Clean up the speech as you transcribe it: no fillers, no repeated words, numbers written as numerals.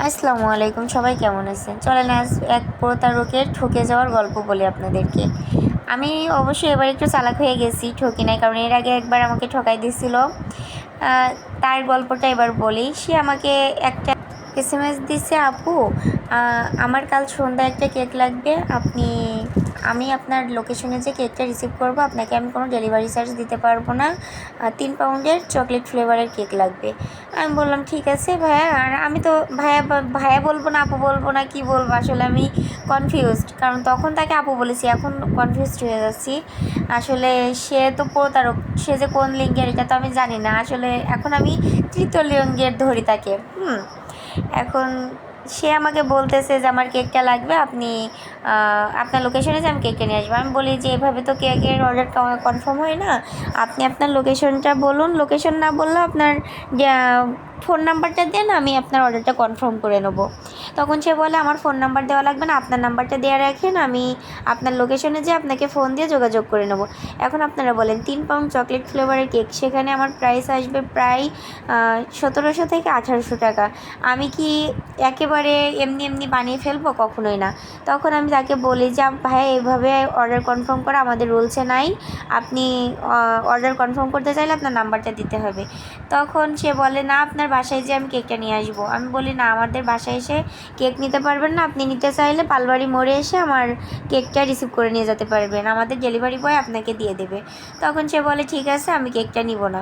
আসসালামু আলাইকুম, সবাই কেমন আছেন? চলেন আজ এক প্রতারকের ঠকে যাওয়ার গল্প বলি আপনাদেরকে। আমি অবশ্যই এবার একটু চালাক হয়ে গেছি, ঠকি নাই, কারণ এর আগে একবার আমাকে ঠকাই দিছিল। তার গল্পটা এবার বলি। সে আমাকে একটা এসএমএস দিছে, আপু আমার কাল সন্ধ্যায় একটা কেক লাগবে, আমি আপনার লোকেশনে যে কেকটা রিসিভ করব, আপনাকে আমি কোনো ডেলিভারি চার্জ দিতে পারবো না, 3 পাউন্ডের চকলেট ফ্লেভারের কেক লাগবে। আমি বললাম ঠিক আছে ভাইয়া। আর আমি তো ভাইয়া ভাইয়া বলবো না, আপু বলবো না, কি বলবো আসলে আমি কনফিউজড, কারণ তখন তাকে আপু বলেছি, এখন কনফিউজড হয়ে যাচ্ছি। আসলে সে তো প্রতারক, সে যে কোন লিঙ্গের এটা তো আমি জানি না। আসলে এখন আমি তৃতীয় লিঙ্গের ধরি তাকে। এখন সে আমাকে বলতেছে যে আমার কেকটা লাগবে, আপনি আপনার লোকেশনে যে আমি কেকটা নিয়ে আসবো। আমি বলি যে এভাবে তো কেকের অর্ডার কনফার্ম হয় না, আপনি আপনার লোকেশনটা বলুন, লোকেশন না বললেও আপনার ফোন নাম্বারটা দেন, আমি আপনার অর্ডারটা কনফার্ম করে নেবো। তখন সে বলে আমার ফোন নাম্বার দেওয়া লাগবে না, আপনার নাম্বারটা দেওয়া রাখেন, আমি আপনার লোকেশনে যে আপনাকে ফোন দিয়ে যোগাযোগ করে নেবো। এখন আপনারা বলেন 3 পাউন্ড চকলেট ফ্লেভারের কেক, সেখানে আমার প্রাইস আসবে প্রায় 1700 থেকে 1800 টাকা। আমি কি একেবারে এমনি এমনি বানিয়ে ফেলবো? কখনোই না। তখন আমি তাকে বলি যে ভাইয়া এইভাবে অর্ডার কনফার্ম করা আমাদের রুলসে নাই, আপনি অর্ডার কনফার্ম করতে চাইলে আপনার নাম্বারটা দিতে হবে। তখন সে বলে না, আপনার বাসায় যে আমি কেকটা নিয়ে আসবো। আমি বলি না, আমাদের বাসায় এসে কেক নিতে পারবেন না, আপনি নিতে চাইলে পালবাড়ি মোড়ে এসে আমার কেকটা রিসিভ করে নিয়ে যেতে পারবেন, আমাদের ডেলিভারি বয় আপনাকে দিয়ে দেবে। তখন সে বলে ঠিক আছে, আমি কেকটা নিব না।